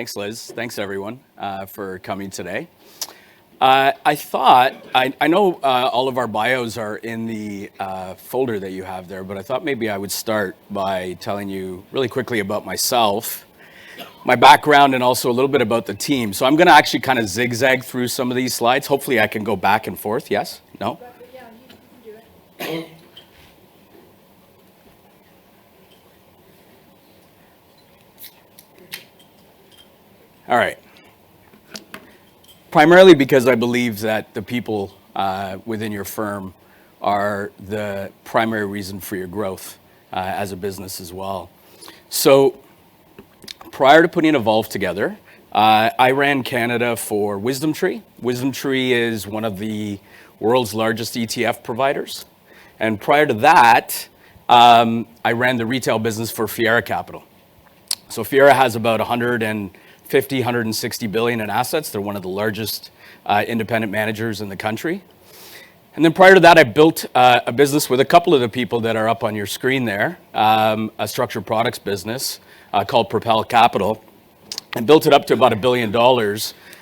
Thanks, Liz. Thanks, everyone, for coming today. I know all of our bios are in the folder that you have there, but I thought maybe I would start by telling you really quickly about myself, my background, and also a little bit about the team. So I'm going to actually kind of zigzag through some of these slides. Hopefully I can go back and forth. Yes? No? Yeah, you can do it. All right. Primarily because I believe that the people within your firm are the primary reason for your growth as a business as well. So prior to putting Evolve together, I ran Canada for WisdomTree. WisdomTree is one of the world's largest ETF providers. And prior to that, I ran the retail business for Fiera Capital. So Fiera has about 160 billion in assets. They're one of the largest independent managers in the country. And then prior to that, I built a business with a couple of the people that are up on your screen there, a structured products business called Propel Capital, and built it up to about $1 billion,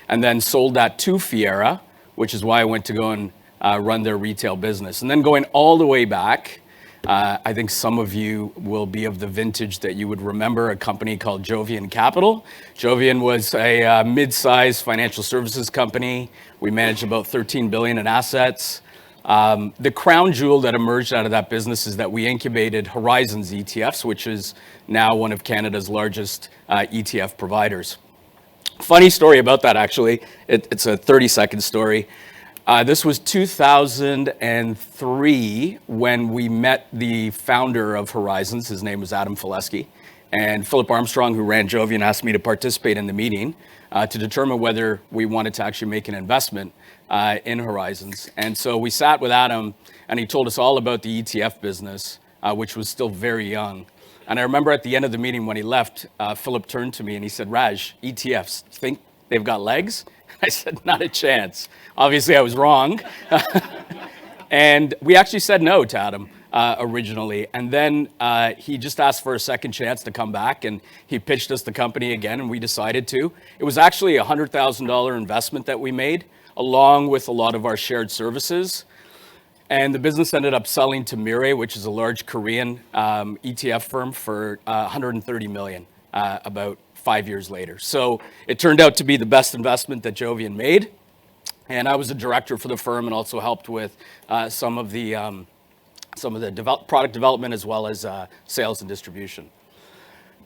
and then sold that to Fiera, which is why I went to go and run their retail business. And then going all the way back, I think some of you will be of the vintage that you would remember a company called Jovian Capital. Jovian was a mid-sized financial services company. We managed about 13 billion in assets. The crown jewel that emerged out of that business is that we incubated Horizons ETFs, which is now one of Canada's largest ETF providers. Funny story about that, actually. It's a 30-second story. This was 2003 when we met the founder of Horizons. His name was Adam Fileski. And Philip Armstrong, who ran Jovian, asked me to participate in the meeting to determine whether we wanted to actually make an investment in Horizons. And so we sat with Adam, and he told us all about the ETF business, which was still very young. And I remember at the end of the meeting when he left, Philip turned to me and he said, "Raj, ETFs, think they've got legs?" I said, "Not a chance." Obviously, I was wrong. And we actually said no to Adam originally. And then he just asked for a second chance to come back, and he pitched us the company again, and we decided to. It was actually a $100,000 investment that we made, along with a lot of our shared services. And the business ended up selling to Mirae, which is a large Korean ETF firm, for 130 million about 5 years later. So it turned out to be the best investment that Jovian made. And I was a director for the firm and also helped with some of the product development as well as sales and distribution.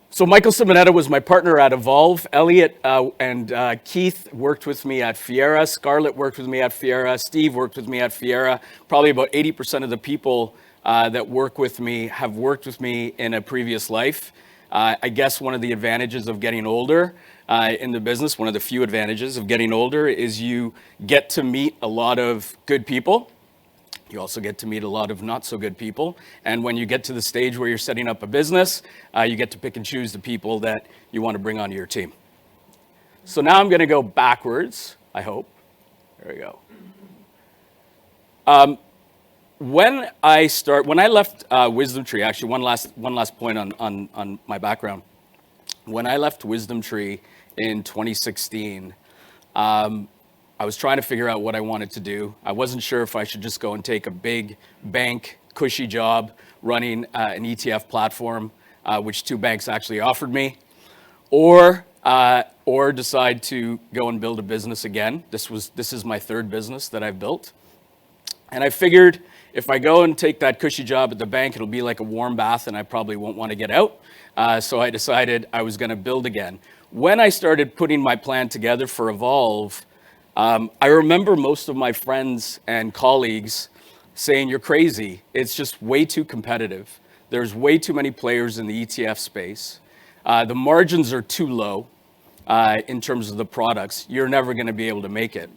So Michael Simonetta was my partner at Evolve. Elliot and Keith worked with me at Fiera. Scarlett worked with me at Fiera. Steve worked with me at Fiera. Probably about 80% of the people that work with me have worked with me in a previous life. I guess one of the advantages of getting older in the business, one of the few advantages of getting older, is you get to meet a lot of good people. You also get to meet a lot of not so good people. And when you get to the stage where you're setting up a business, you get to pick and choose the people that you want to bring onto your team. So now I'm going to go backwards, I hope. There we go. When I left WisdomTree, actually one last point on my background. When I left WisdomTree in 2016, I was trying to figure out what I wanted to do. I wasn't sure if I should just go and take a big bank, cushy job running an ETF platform, which 2 banks actually offered me, or decide to go and build a business again. This is my 3rd business that I've built. And I figured if I go and take that cushy job at the bank, it'll be like a warm bath and I probably won't want to get out. So I decided I was going to build again. When I started putting my plan together for Evolve, I remember most of my friends and colleagues saying, "You're crazy. It's just way too competitive. There's way too many players in the ETF space. The margins are too low in terms of the products. You're never going to be able to make it."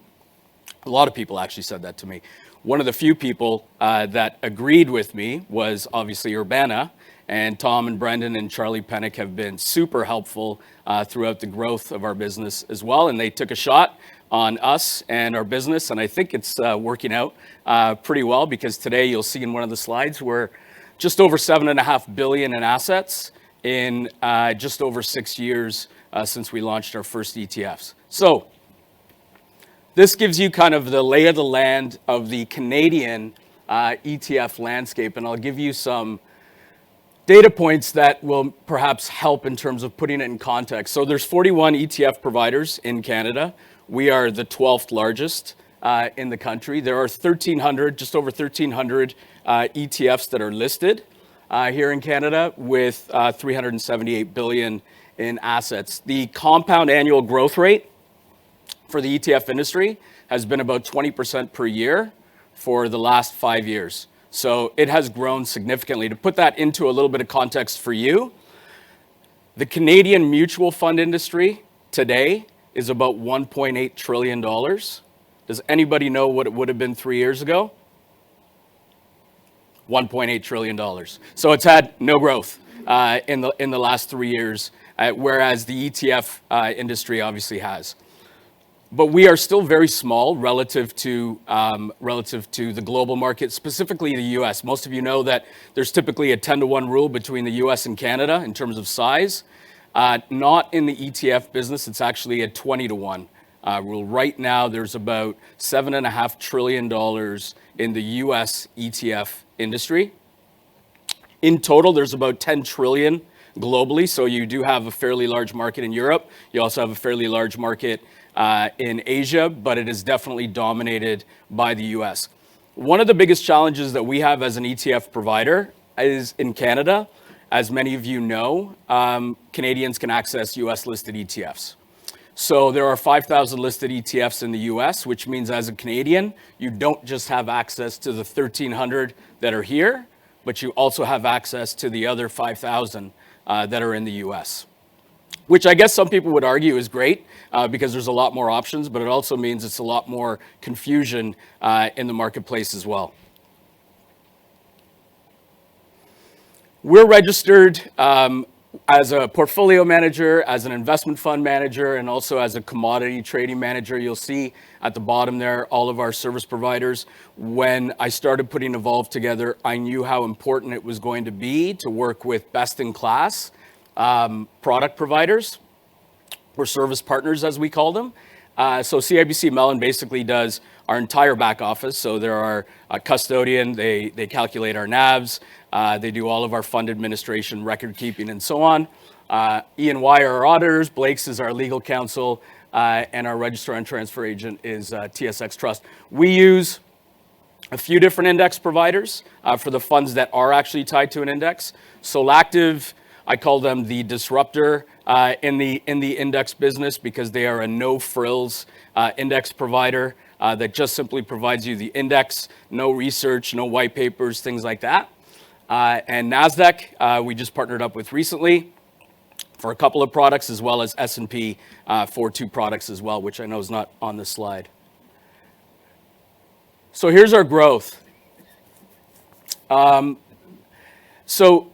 A lot of people actually said that to me. One of the few people that agreed with me was obviously Urbana, and Tom and Brendan and Charlie Pennick have been super helpful throughout the growth of our business as well, and they took a shot on us and our business, and I think it's working out pretty well, because today you'll see in one of the slides we're just over $7.5 billion in assets in just over 6 years since we launched our first ETFs. So this gives you kind of the lay of the land of the Canadian ETF landscape, and I'll give you some data points that will perhaps help in terms of putting it in context. So there's 41 ETF providers in Canada. We are the 12th largest in the country. There are 1,300, just over 1,300 ETFs that are listed here in Canada with 378 billion in assets. The compound annual growth rate for the ETF industry has been about 20% per year for the last 5 years. So it has grown significantly. To put that into a little bit of context for you, the Canadian mutual fund industry today is about $1.8 trillion. Does anybody know what it would have been 3 years ago? $1.8 trillion. So it's had no growth in the last 3 years, whereas the ETF industry obviously has. But we are still very small relative to the global market, specifically the U.S. Most of you know that there's typically a 10-to-1 rule between the U.S. and Canada in terms of size. Not in the ETF business, it's actually a 20-to-1 rule. Right now, there's about $7.5 trillion in the U.S. ETF industry. In total, there's about 10 trillion globally, so you do have a fairly large market in Europe. You also have a fairly large market in Asia, but it is definitely dominated by the US. One of the biggest challenges that we have as an ETF provider is in Canada. As many of you know, Canadians can access US listed ETFs. So there are 5,000 listed ETFs in the US, which means as a Canadian, you don't just have access to the 1,300 that are here, but you also have access to the other 5,000 that are in the US. Which I guess some people would argue is great because there's a lot more options, but it also means it's a lot more confusion in the marketplace as well. We're registered as a portfolio manager, as an investment fund manager, and also as a commodity trading manager. You'll see at the bottom there all of our service providers. When I started putting Evolve together, I knew how important it was going to be to work with best-in-class product providers, or service partners as we call them. So CIBC Mellon basically does our entire back office. So there are a custodian, they calculate our NAVs, they do all of our fund administration, record keeping, and so on. E&Y are our auditors, Blake's is our legal counsel, and our registrar and transfer agent is TSX Trust. We use a few different index providers for the funds that are actually tied to an index. Solactive, I call them the disruptor in the index business because they are a no-frills index provider that just simply provides you the index, no research, no white papers, things like that. And NASDAQ, we just partnered up with recently for a couple of products, as well as S&P for 2 products as well, which I know is not on this slide. So here's our growth. So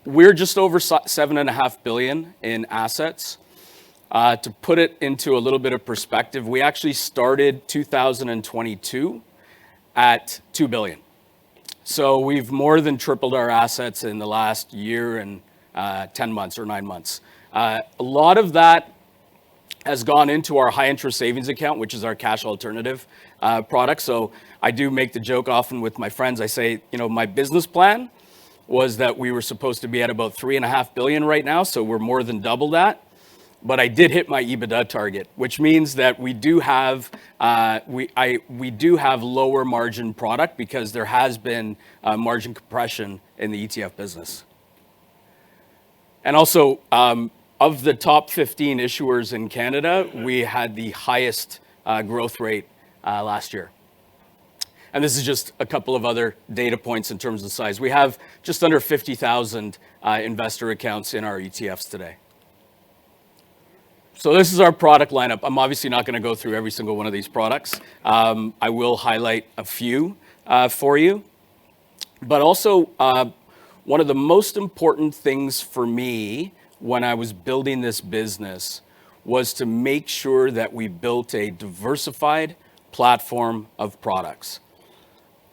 we're just over $7.5 billion in assets. To put it into a little bit of perspective, we actually started 2022 at $2 billion. So we've more than tripled our assets in the last year and 10 months or 9 months. A lot of that has gone into our high interest savings account, which is our cash alternative product. So I do make the joke often with my friends. I say, you know, my business plan was that we were supposed to be at about $3.5 billion right now, so we're more than double that. But I did hit my EBITDA target, which means that we do have we do have lower margin product because there has been margin compression in the ETF business. And also, of the top 15 issuers in Canada, we had the highest growth rate last year. And this is just a couple of other data points in terms of size. We have just under 50,000 investor accounts in our ETFs today. So this is our product lineup. I'm obviously not going to go through every single one of these products. I will highlight a few for you. But also, one of the most important things for me when I was building this business was to make sure that we built a diversified platform of products.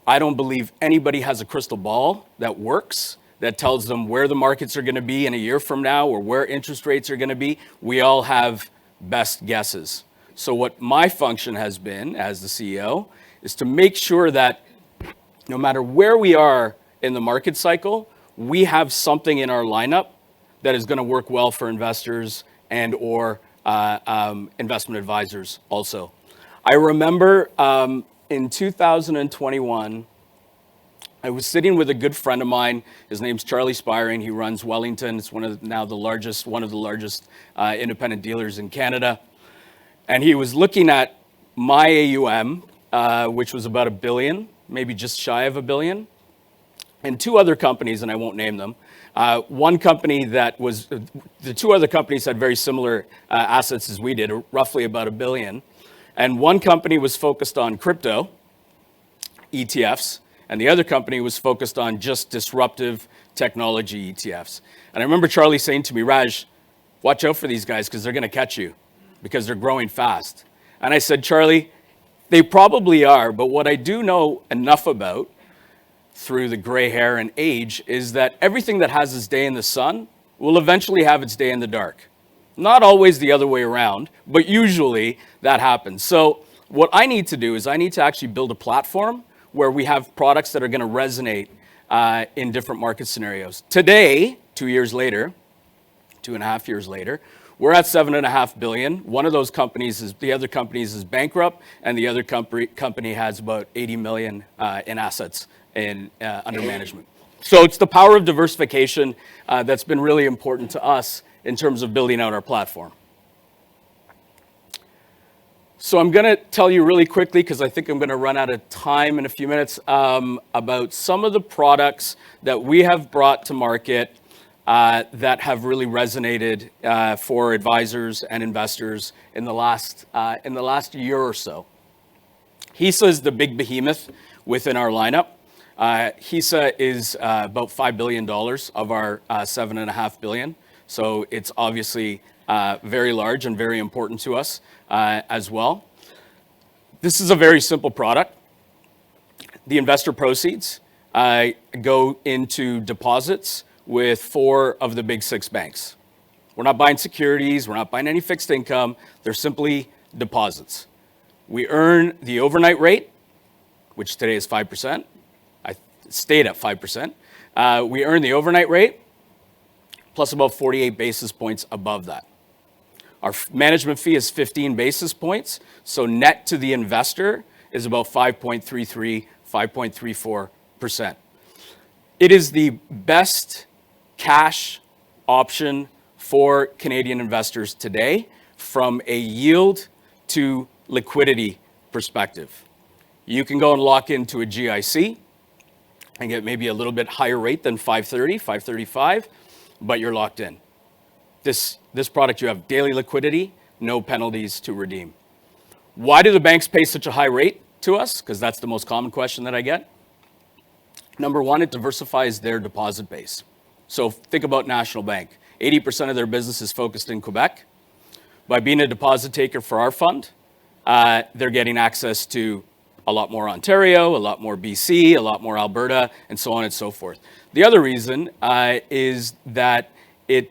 I don't believe anybody has a crystal ball that works, that tells them where the markets are going to be in a year from now or where interest rates are going to be. We all have best guesses. So what my function has been as the CEO is to make sure that no matter where we are in the market cycle, we have something in our lineup that is going to work well for investors and or investment advisors also. I remember in 2021, I was sitting with a good friend of mine. His name's Charlie Spiring. He runs Wellington. It's one of the largest independent dealers in Canada. And he was looking at my AUM, which was about $1 billion, maybe just shy of $1 billion, and two other companies, and I won't name them. One company the two other companies had very similar assets as we did, roughly about $1 billion. And one company was focused on crypto, ETFs, and the other company was focused on just disruptive technology ETFs. And I remember Charlie saying to me, Raj, watch out for these guys because they're going to catch you because they're growing fast. And I said, Charlie, they probably are, but what I do know enough about through the gray hair and age is that everything that has its day in the sun will eventually have its day in the dark. Not always the other way around, but usually that happens. So what I need to do is I need to actually build a platform where we have products that are going to resonate in different market scenarios. Today, 2 years later, 2.5 years later, we're at $7.5 billion. One of those companies the other company is bankrupt, and the other company has about $80 million in assets under management. So it's the power of diversification that's been really important to us in terms of building out our platform. So I'm going to tell you really quickly, because I think I'm going to run out of time in a few minutes, about some of the products that we have brought to market that have really resonated for advisors and investors in the last year or so. HISA is the big behemoth within our lineup. HISA is about $5 billion of our $7.5 billion. So it's obviously very large and very important to us as well. This is a very simple product. The investor proceeds go into deposits with 4 of the big 6 banks. We're not buying securities. We're not buying any fixed income. They're simply deposits. We earn the overnight rate, which today is 5%. I stayed at 5%. We earn the overnight rate plus about 48 basis points above that. Our management fee is 15 basis points, so net to the investor is about 5.33, 5.34%. It is the best cash option for Canadian investors today from a yield to liquidity perspective. You can go and lock into a GIC and get maybe a little bit higher rate than 5.30, 5.35, but you're locked in. This product, you have daily liquidity, no penalties to redeem. Why do the banks pay such a high rate to us? Because that's the most common question that I get. Number one, it diversifies their deposit base. So think about National Bank. 80% of their business is focused in Quebec. By being a deposit taker for our fund, they're getting access to a lot more Ontario, a lot more BC, a lot more Alberta, and so on and so forth. The other reason is that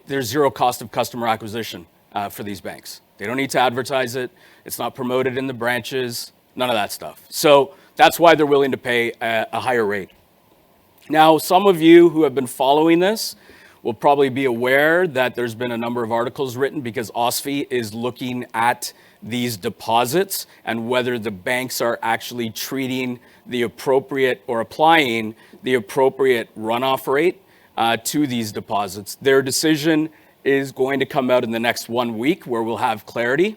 there's zero cost of customer acquisition for these banks. They don't need to advertise it. It's not promoted in the branches, none of that stuff. So that's why they're willing to pay a higher rate. Now, some of you who have been following this will probably be aware that there's been a number of articles written because OSFI is looking at these deposits and whether the banks are actually treating the appropriate or applying the appropriate runoff rate to these deposits. Their decision is going to come out in the next 1 week where we'll have clarity.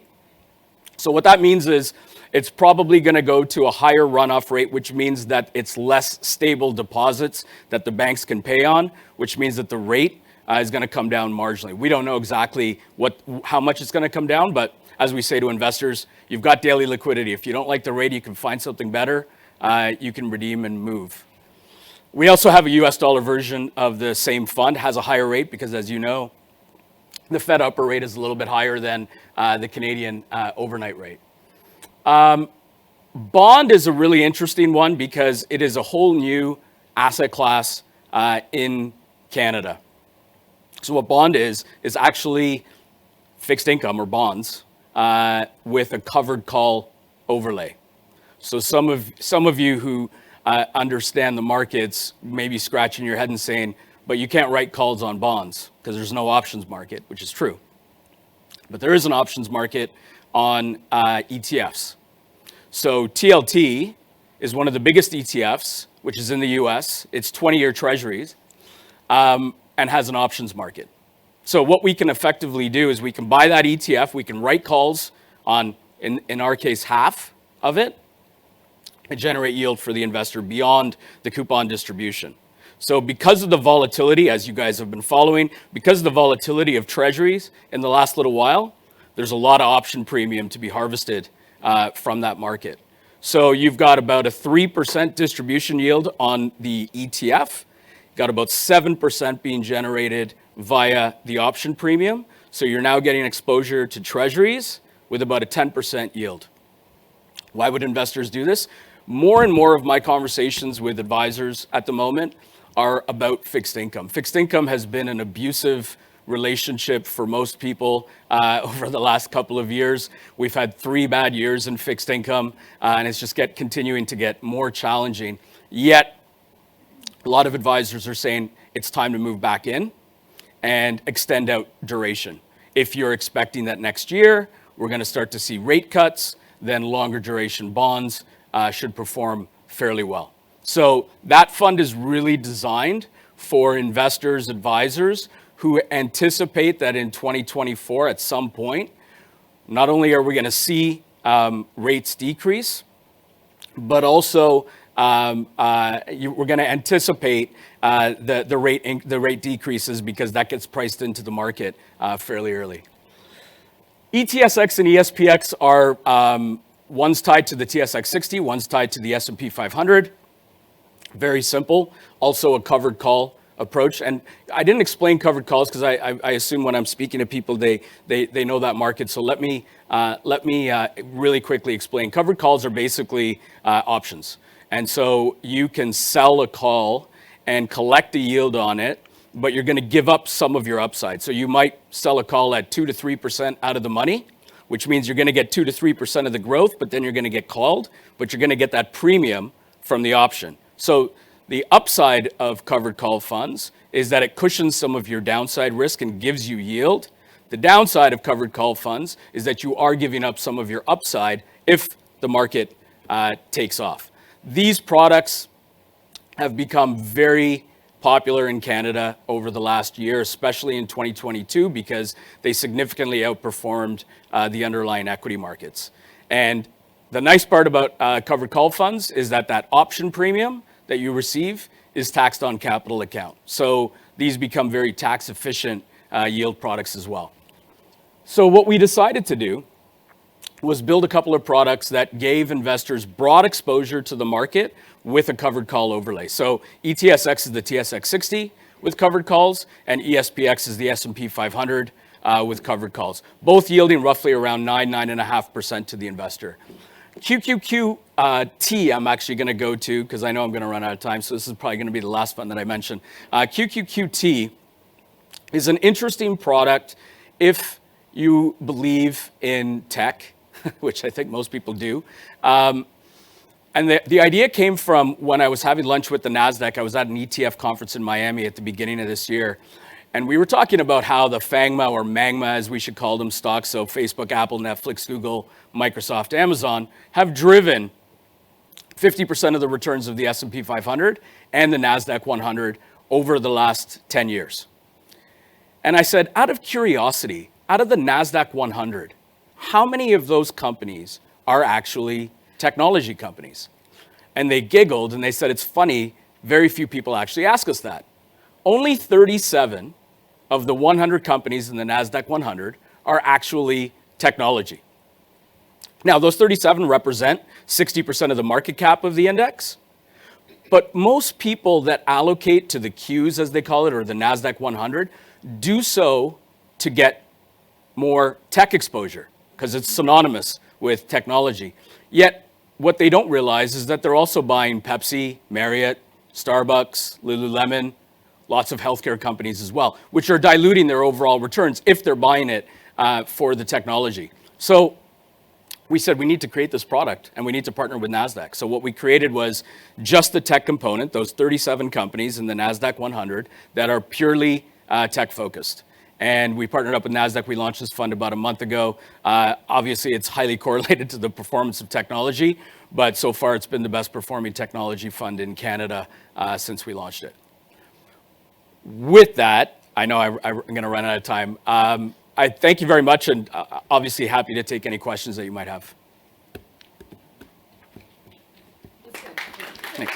So what that means is it's probably going to go to a higher runoff rate, which means that it's less stable deposits that the banks can pay on, which means that the rate is going to come down marginally. We don't know exactly how much it's going to come down, but as we say to investors, you've got daily liquidity. If you don't like the rate, you can find something better. You can redeem and move. We also have a US dollar version of the same fund, has a higher rate because, as you know, the Fed upper rate is a little bit higher than the Canadian overnight rate. Bond is a really interesting one because it is a whole new asset class in Canada. So what bond is actually fixed income or bonds with a covered call overlay. So some of you who understand the markets may be scratching your head and saying, but you can't write calls on bonds because there's no options market, which is true. But there is an options market on ETFs. So TLT is one of the biggest ETFs, which is in the US. It's 20-year treasuries and has an options market. So what we can effectively do is we can buy that ETF, we can write calls on, in our case, half of it, and generate yield for the investor beyond the coupon distribution. So because of the volatility, as you guys have been following, because of the volatility of treasuries in the last little while, there's a lot of option premium to be harvested from that market. So you've got about a 3% distribution yield on the ETF, got about 7% being generated via the option premium. So you're now getting exposure to treasuries with about a 10% yield. Why would investors do this? More and more of my conversations with advisors at the moment are about fixed income. Fixed income has been an abusive relationship for most people over the last couple of years. We've had 3 bad years in fixed income, and it's just continuing to get more challenging. Yet, a lot of advisors are saying it's time to move back in and extend out duration. If you're expecting that next year, we're going to start to see rate cuts, then longer duration bonds should perform fairly well. So that fund is really designed for investors, advisors who anticipate that in 2024 at some point, not only are we going to see rates decrease, but also we're going to anticipate the rate decreases because that gets priced into the market fairly early. ETSX and ESPX are one's tied to the TSX 60, one's tied to the S&P 500. Very simple. Also a covered call approach. And I didn't explain covered calls because I assume when I'm speaking to people, they know that market. So let me really quickly explain. Covered calls are basically options. And so you can sell a call and collect a yield on it, but you're going to give up some of your upside. So you might sell a call at 2 to 3% out of the money, which means you're going to get 2 to 3% of the growth, but then you're going to get called, but you're going to get that premium from the option. So the upside of covered call funds is that it cushions some of your downside risk and gives you yield. The downside of covered call funds is that you are giving up some of your upside if the market takes off. These products have become very popular in Canada over the last year, especially in 2022, because they significantly outperformed the underlying equity markets. And the nice part about covered call funds is that option premium that you receive is taxed on capital account. So these become very tax efficient yield products as well. So what we decided to do was build a couple of products that gave investors broad exposure to the market with a covered call overlay. So ETSX is the TSX 60 with covered calls, and ESPX is the S&P 500 with covered calls, both yielding roughly around 9.5% to the investor. QQQT I'm actually going to go to because I know I'm going to run out of time, so this is probably going to be the last fund that I mention. QQQT is an interesting product if you believe in tech, which I think most people do. And the idea came from when I was having lunch with the NASDAQ. I was at an ETF conference in Miami at the beginning of this year. And we were talking about how the FANGMA or MANGMA, as we should call them, stocks, so Facebook, Apple, Netflix, Google, Microsoft, Amazon, have driven 50% of the returns of the S&P 500 and the NASDAQ 100 over the last 10 years. And I said, out of curiosity, out of the NASDAQ 100, how many of those companies are actually technology companies? And they giggled and they said, it's funny, very few people actually ask us that. Only 37 of the 100 companies in the NASDAQ 100 are actually technology. Now, those 37 represent 60% of the market cap of the index, but most people that allocate to the Qs, as they call it, or the NASDAQ 100, do so to get more tech exposure because it's synonymous with technology. Yet, what they don't realize is that they're also buying Pepsi, Marriott, Starbucks, Lululemon, lots of healthcare companies as well, which are diluting their overall returns if they're buying it for the technology. So we said we need to create this product and we need to partner with NASDAQ. So what we created was just the tech component, those 37 companies in the NASDAQ 100 that are purely tech focused. And we partnered up with NASDAQ. We launched this fund about a month ago. Obviously, it's highly correlated to the performance of technology, but so far it's been the best performing technology fund in Canada since we launched it. With that, I know I'm going to run out of time. I thank you very much, and obviously happy to take any questions that you might have. Thanks.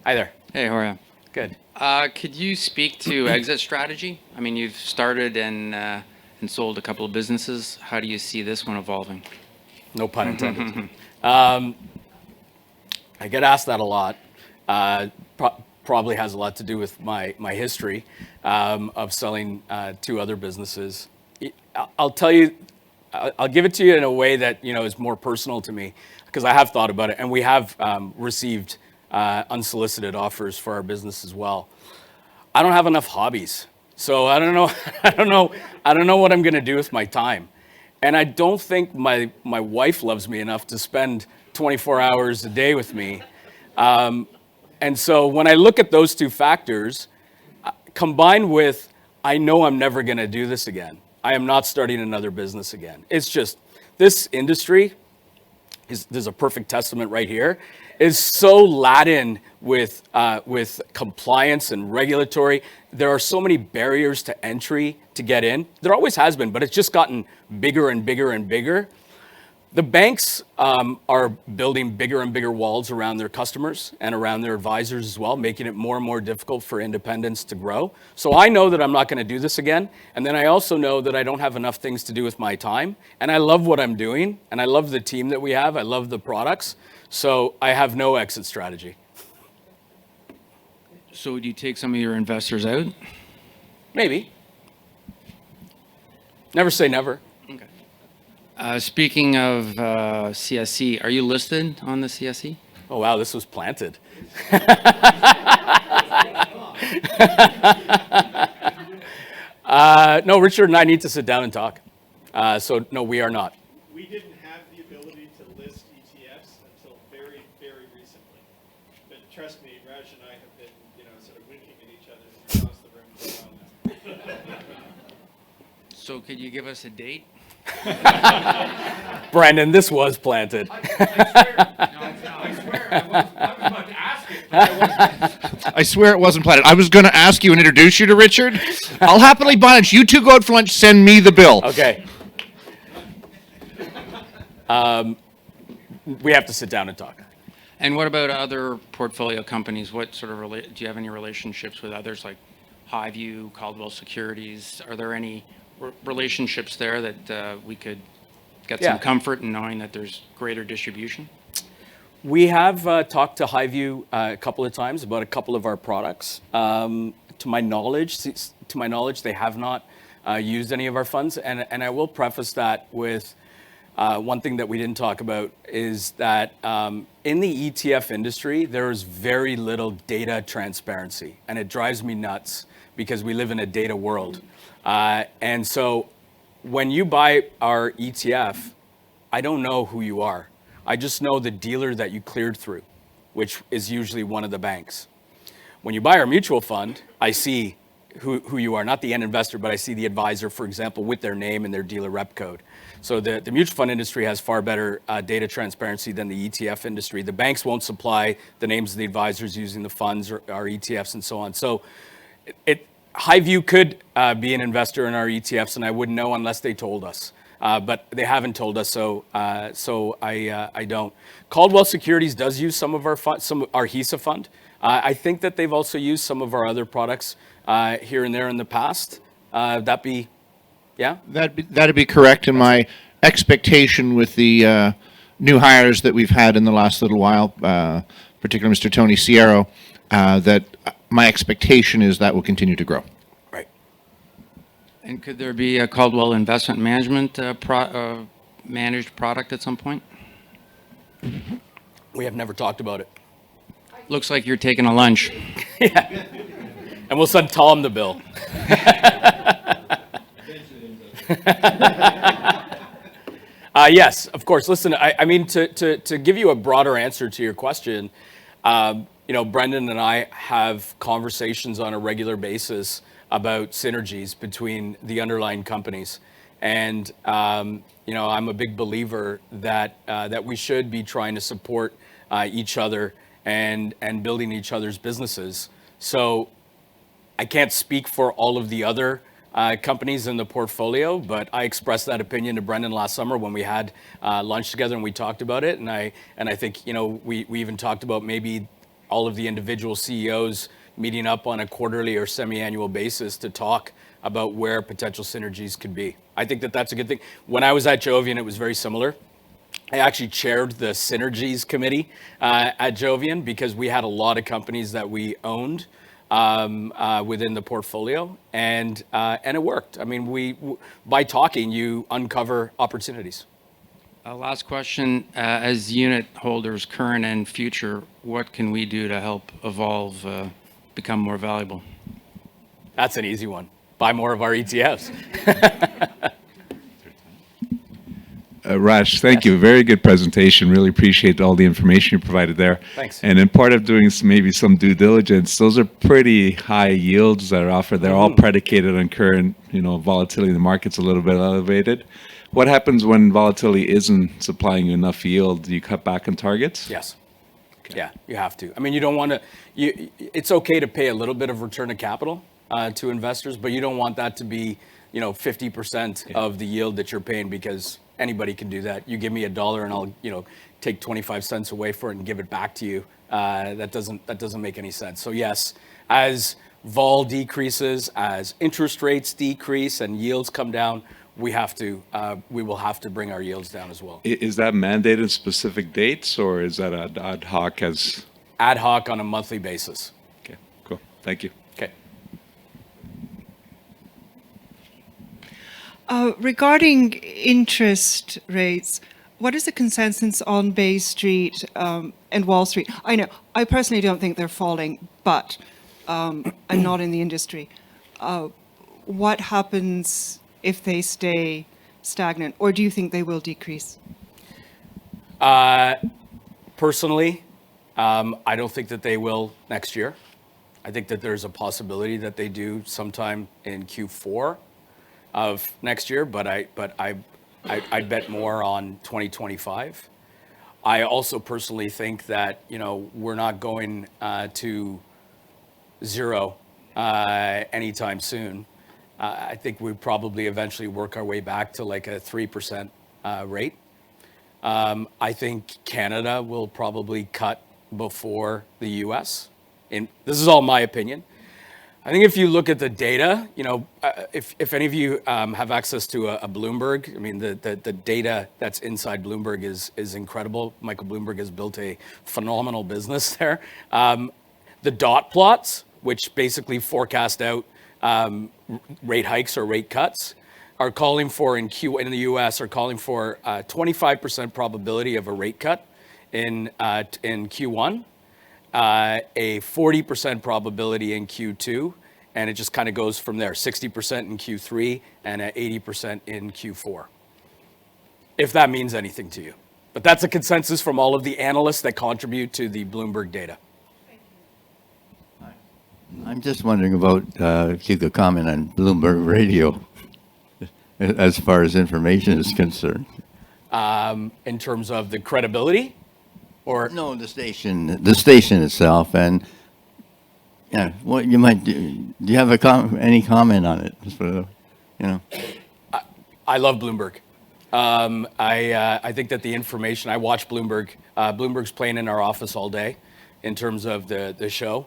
Hi there. Hey, how are you? Good. Could you speak to exit strategy? I mean, you've started and sold a couple of businesses. How do you see this one evolving? No pun intended. I get asked that a lot. Probably has a lot to do with my history of selling two other businesses. I'll tell you, I'll give it to you in a way that is more personal to me, because I have thought about it, and we have received unsolicited offers for our business as well. I don't have enough hobbies, so I don't know. I don't know what I'm going to do with my time, and I don't think my wife loves me enough to spend 24 hours a day with me. And so when I look at those two factors, combined with, I know I'm never going to do this again. I am not starting another business again. It's just, this industry, there's a perfect testament right here, is so laden with compliance and regulatory. There are so many barriers to entry to get in. There always has been, but it's just gotten bigger and bigger and bigger. The banks are building bigger and bigger walls around their customers and around their advisors as well, making it more and more difficult for independents to grow. So I know that I'm not going to do this again. And then I also know that I don't have enough things to do with my time. And I love what I'm doing. And I love the team that we have. I love the products. So I have no exit strategy. So would you take some of your investors out? Maybe. Never say never. Okay. Speaking of CSE, are you listed on the CSE? Oh, wow, this was planted. No, Richard and I need to sit down and talk. So, no, we are not. We didn't have the ability to list ETFs until very, very recently. But trust me, Raj and I have been, sort of winking at each other across the room for a while now. So could you give us a date? Brandon, this was planted. I swear, I was about to ask it. I swear it wasn't planted. I was going to ask you and introduce you to Richard. I'll happily buy lunch. You two go out for lunch. Send me the bill. Okay. We have to sit down and talk. And what about other portfolio companies? What sort of do you have any relationships with others like Highview, Caldwell Securities? Are there any relationships there that we could get some comfort in knowing that there's greater distribution? We have talked to Highview a couple of times about a couple of our products. To my knowledge, they have not used any of our funds. And I will preface that with one thing that we didn't talk about is that in the ETF industry, there is very little data transparency. And it drives me nuts because we live in a data world. And so when you buy our ETF, I don't know who you are. I just know the dealer that you cleared through, which is usually one of the banks. When you buy our mutual fund, I see who you are, not the end investor, but I see the advisor, for example, with their name and their dealer rep code. So the mutual fund industry has far better data transparency than the ETF industry. The banks won't supply the names of the advisors using the funds or our ETFs and so on. So Highview could be an investor in our ETFs, and I wouldn't know unless they told us. But they haven't told us, so I don't. Caldwell Securities does use some of our our HISA fund. I think that they've also used some of our other products here and there in the past. That'd be correct. And my expectation with the new hires that we've had in the last little while, particularly Mr. Tony Sierro, that my expectation is that will continue to grow. Right. And could there be a Caldwell Investment Management managed product at some point? We have never talked about it. Looks like you're taking a lunch. And we'll send Tom the bill. Yes, of course. Listen, I mean, to give you a broader answer to your question, Brendan and I have conversations on a regular basis about synergies between the underlying companies. And, I'm a big believer that we should be trying to support each other and building each other's businesses. So I can't speak for all of the other companies in the portfolio, but I expressed that opinion to Brendan last summer when we had lunch together and we talked about it. And I think, we even talked about maybe all of the individual CEOs meeting up on a quarterly or semi-annual basis to talk about where potential synergies could be. I think that that's a good thing. When I was at Jovian, it was very similar. I actually chaired the synergies committee at Jovian because we had a lot of companies that we owned within the portfolio, and it worked. I mean, by talking, you uncover opportunities. Last question, as unit holders, current and future, what can we do to help Evolve become more valuable? That's an easy one. Buy more of our ETFs. Raj, thank you. Very good presentation. Really appreciate all the information you provided there. Thanks. And in part of doing maybe some due diligence, those are pretty high yields that are offered. They're all predicated on current, volatility in the market's a little bit elevated. What happens when volatility isn't supplying you enough yield? Do you cut back on targets? Yes. Okay. Yeah, you have to. I mean, you don't want to. It's okay to pay a little bit of return of capital to investors, but you don't want that to be, 50% of the yield that you're paying, because anybody can do that. You give me $1 and I'll, take 25 cents away for it and give it back to you. That doesn't make any sense. So yes, as vol decreases, as interest rates decrease and yields come down, we will have to bring our yields down as well. Is that mandated specific dates, or is that ad hoc as? Ad hoc on a monthly basis. Okay, cool. Thank you. Okay. Regarding interest rates, what is the consensus on Bay Street and Wall Street? I know, I personally don't think they're falling, but I'm not in the industry. What happens if they stay stagnant, or do you think they will decrease? Personally, I don't think that they will next year. I think that there's a possibility that they do sometime in Q4 of next year, but I'd bet more on 2025. I also personally think that, we're not going to zero anytime soon. I think we probably eventually work our way back to like a 3% rate. I think Canada will probably cut before the US. And this is all my opinion. I think if you look at the data, if any of you have access to a Bloomberg, I mean, the data that's inside Bloomberg is incredible. Michael Bloomberg has built a phenomenal business there. The dot plots, which basically forecast out rate hikes or rate cuts, are calling for in the U.S. are calling for 25% probability of a rate cut in Q1, a 40% probability in Q2, and it just kind of goes from there. 60% in Q3 and 80% in Q4. If that means anything to you, but that's a consensus from all of the analysts that contribute to the Bloomberg data. I'm just wondering about if you could comment on Bloomberg Radio as far as information is concerned. In terms of the credibility, or No, the station itself, and yeah, what you might do. Do you have any comment on it? Just for, I love Bloomberg. I think that the information, I watch Bloomberg. Bloomberg's playing in our office all day in terms of the show.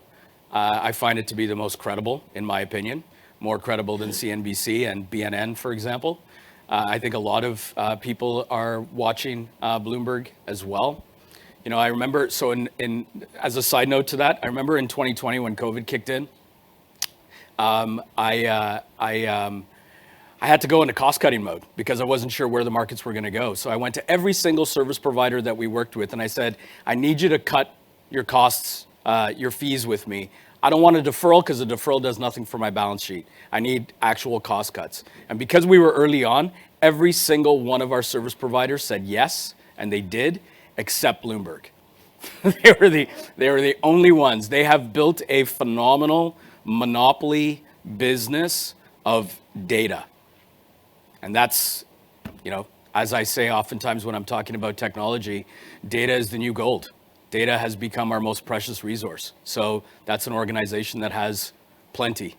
I find it to be the most credible, in my opinion, more credible than CNBC and BNN, for example. I think a lot of people are watching Bloomberg as well. I remember, so in as a side note to that, I remember in 2020 when COVID kicked in, I I had to go into cost-cutting mode because I wasn't sure where the markets were going to go. So I went to every single service provider that we worked with, and I said, I need you to cut your costs, your fees with me. I don't want a deferral because a deferral does nothing for my balance sheet. I need actual cost cuts. And because we were early on, every single one of our service providers said yes, and they did, except Bloomberg. They were the only ones. They have built a phenomenal monopoly business of data. And that's, as I say oftentimes when I'm talking about technology, data is the new gold. Data has become our most precious resource. So that's an organization that has plenty.